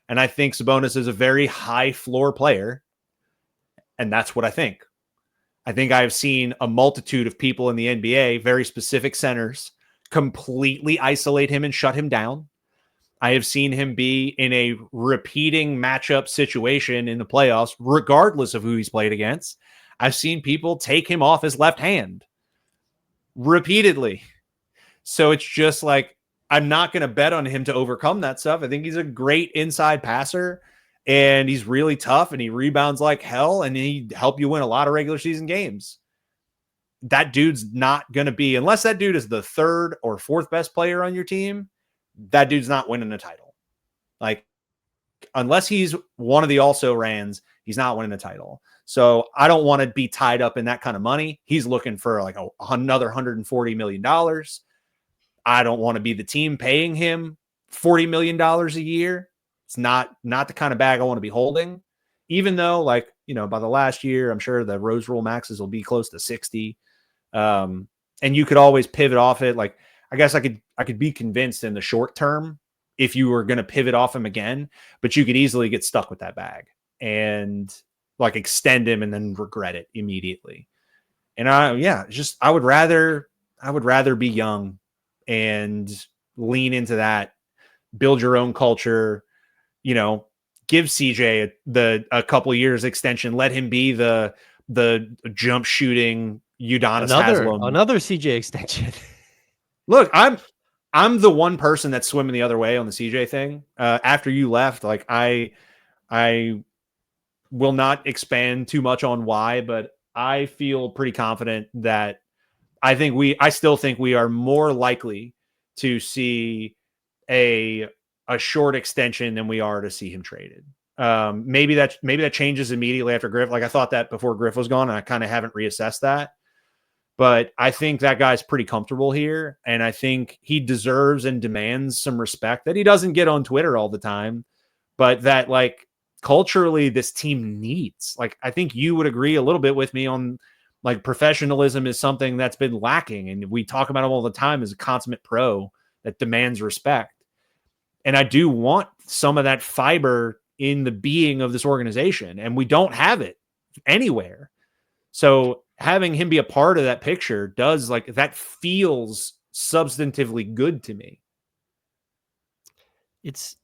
And I think Sabonis is a very high floor player. And that's what I think. I think I've seen a multitude of people in the NBA, very specific centers, completely isolate him and shut him down. I have seen him be in a repeating matchup situation in the playoffs, regardless of who he's played against. I've seen people take him off his left hand repeatedly. So it's just like, I'm not going to bet on him to overcome that stuff. I think he's a great inside passer, and he's really tough, and he rebounds like hell, and he'd help you win a lot of regular season games. That dude's not going to be, unless that dude is the 3rd or 4th best player on your team, that dude's not winning a title. Like, unless he's one of the also-rans, he's not winning a title. So I don't want to be tied up in that kind of money. He's looking for like another $140 million. I don't want to be the team paying him $40 million a year. It's not the kind of bag I want to be holding, even though, like, by the last year, I'm sure the Rose Rule maxes will be close to 60. And you could always pivot off it. Like, I guess I could be convinced in the short term if you were going to pivot off him again, but you could easily get stuck with that bag and like extend him and then regret it immediately. And I would rather be young and lean into that, build your own culture, give CJ a couple years extension, let him be the jump shooting Udonis Haslem. Another CJ extension. Look, I'm the one person that's swimming the other way on the CJ thing. After you left, like I will not expand too much on why, but I feel pretty confident that I still think we are more likely to see a short extension than we are to see him traded. Maybe that changes immediately after Griff. Like I thought that before Griff was gone, and I kind of haven't reassessed that. But I think that guy's pretty comfortable here, and I think he deserves and demands some respect that he doesn't get on Twitter all the time, but that, like, culturally this team needs. Like, I think you would agree a little bit with me on, like, professionalism is something that's been lacking, and we talk about him all the time as a consummate pro that demands respect. And I do want some of that fiber in the being of this organization, and we don't have it anywhere. So having him be a part of that picture does, like, that feels substantively good to me. It's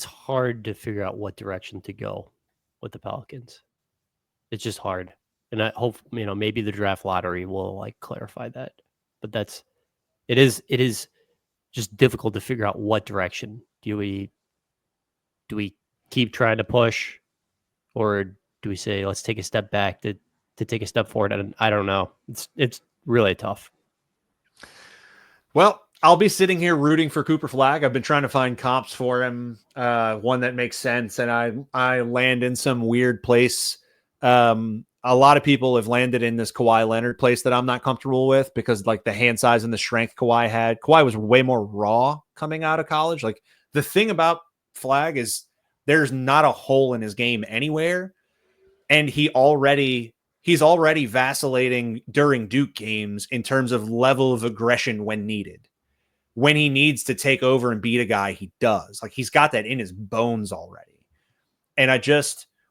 hard to figure out what direction to go with the Pelicans. It's just hard. And I hope, maybe the draft lottery will, like, clarify that. But it is just difficult to figure out what direction. Do we keep trying to push, or do we say, let's take a step back to take a step forward? And I don't know. It's really tough. Well, I'll be sitting here rooting for Cooper Flagg. I've been trying to find comps for him, one that makes sense, and I land in some weird place. A lot of people have landed in this Kawhi Leonard place that I'm not comfortable with because, like, the hand size and the strength Kawhi was way more raw coming out of college. Like, the thing about Flagg is there's not a hole in his game anywhere, and he's already vacillating during Duke games in terms of level of aggression when needed. When he needs to take over and beat a guy, he does. Like, he's got that in his bones already. And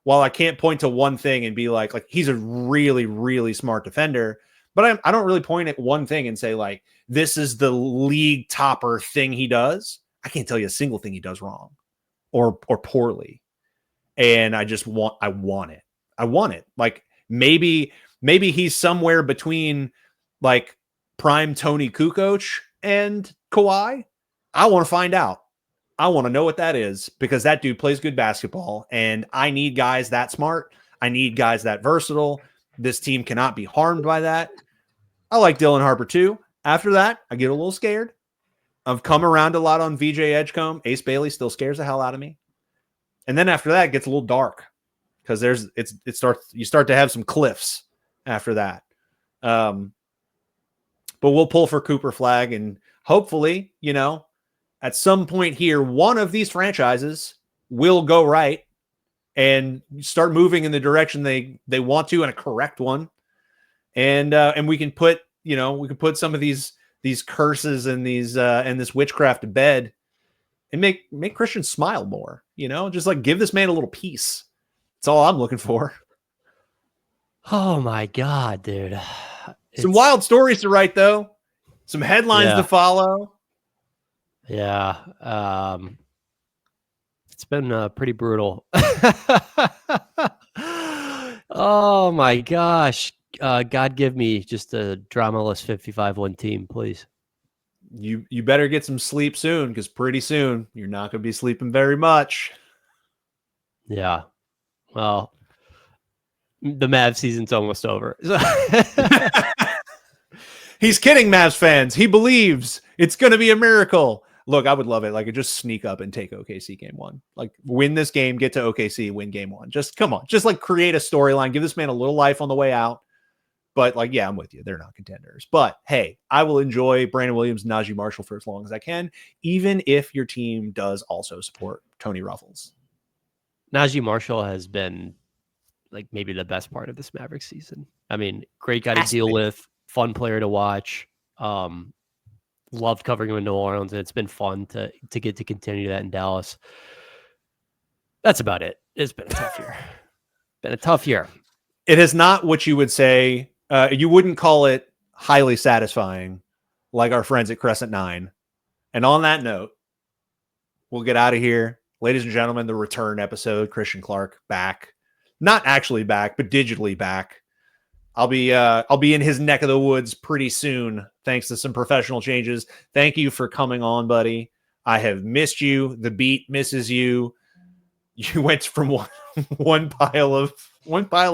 while I can't point to one thing and be like he's a really, really smart defender, but I don't really point at one thing and say, like, this is the league topper thing he does. I can't tell you a single thing he does wrong or poorly. And I want it. I want it. Like, maybe he's somewhere between, like, prime Tony Kukoc and Kawhi. I want to find out. I want to know what that is, because that dude plays good basketball, and I need guys that smart. I need guys that versatile. This team cannot be harmed by that. I like Dylan Harper too. After that, I get a little scared. I've come around a lot on VJ Edgecombe. Ace Bailey still scares the hell out of me. And then after that, it gets a little dark because you start to have some cliffs after that. But we'll pull for Cooper Flagg, and hopefully, at some point here, one of these franchises will go right and start moving in the direction they want to, and a correct one. And we can put some of these curses and and this witchcraft to bed and make Christian smile more, just, like, give this man a little peace. That's all I'm looking for. Oh my God, dude. Some wild stories to write, though. Some headlines to follow. Yeah. It's been pretty brutal. Oh my gosh. God, give me just a dramaless 55-win team, please. You better get some sleep soon, because pretty soon you're not going to be sleeping very much. Yeah. Well, the Mavs season's almost over. He's kidding, Mavs fans. He believes it's going to be a miracle. Look, I would love it. Like, just sneak up and take OKC game one. Like, win this game, get to OKC, win game one. Just come on. Just, like, create a storyline. Give this man a little life on the way out. But like, yeah, I'm with you. They're not contenders. But hey, I will enjoy Brandon Williams, Najee Marshall for as long as I can, even if your team does also support Tony Ruffles. Najee Marshall has been like maybe the best part of this Mavericks season. I mean, great guy to Has to deal be. with, fun player to watch. Loved covering him in New Orleans, and it's been fun to get to continue that in Dallas. That's about it. It's been a tough year. Been a tough year. It is not what you would say. You wouldn't call it highly satisfying like our friends at Crescent 9. And on that note, we'll get out of here. Ladies and gentlemen, the return episode, Christian Clark back. Not actually back, but digitally back. I'll be in his neck of the woods pretty soon, thanks to some professional changes. Thank you for coming on, buddy. I have missed you. The beat misses you. You went from one pile of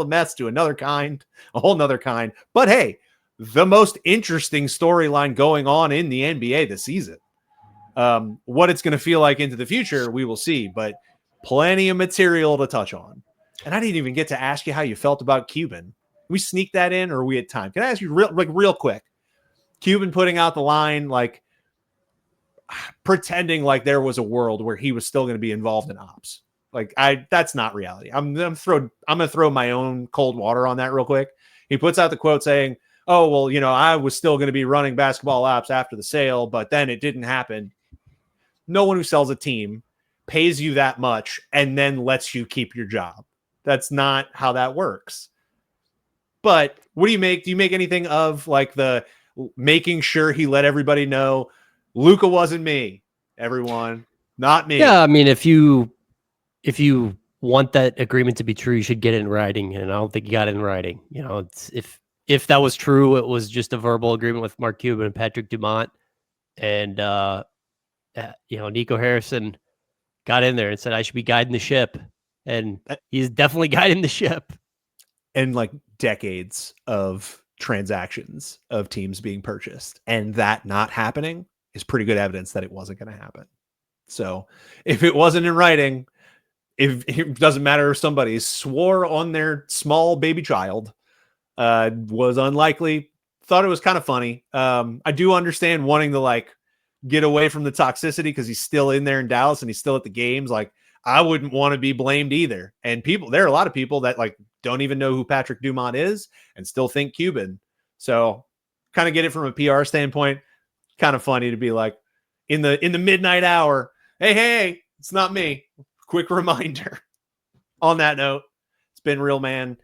mess to another kind, a whole nother kind. But hey, the most interesting storyline going on in the NBA this season. What it's going to feel like into the future, we will see. But plenty of material to touch on. And I didn't even get to ask you how you felt about Cuban. Can we sneak that in, or are we at time? Can I ask you real quick? Cuban putting out the line, like pretending like there was a world where he was still going to be involved in ops. Like that's not reality. I'm gonna throw my own cold water on that real quick. He puts out the quote saying, "Oh well, I was still going to be running basketball ops after the sale, but then it didn't happen." No one who sells a team pays you that much and then lets you keep your job. That's not how that works. But what do you make? Do you make anything of like the making sure he let everybody know Luka wasn't me, everyone, not me? Yeah, I mean, if you want that agreement to be true, you should get it in writing, and I don't think you got it in writing. It's, if that was true, it was just a verbal agreement with Mark Cuban and Patrick Dumont, and Nico Harrison got in there and said I should be guiding the ship, and he's definitely guiding the ship. And like decades of transactions of teams being purchased, and that not happening is pretty good evidence that it wasn't going to happen. So if it wasn't in writing, if it doesn't matter if somebody swore on their small baby child, was unlikely. Thought it was kind of funny. I do understand wanting to like get away from the toxicity because he's still in there in Dallas and he's still at the games. Like I wouldn't want to be blamed either. And there are a lot of people that like don't even know who Patrick Dumont is and still think Cuban. So kind of get it from a PR standpoint. Kind of funny to be like in the midnight hour. Hey, it's not me. Quick reminder. On that note, it's been real, man.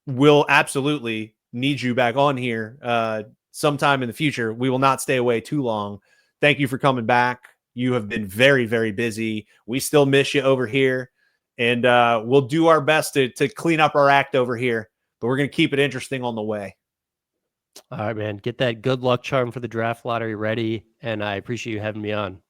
We'll absolutely need you back on here sometime in the future. We will not stay away too long. Thank you for coming back. You have been very, very busy. We still miss you over here. And we'll do our best to clean up our act over here. But we're going to keep it interesting on the way. All right, man. Get that good luck charm for the draft lottery ready. And I appreciate you having me on.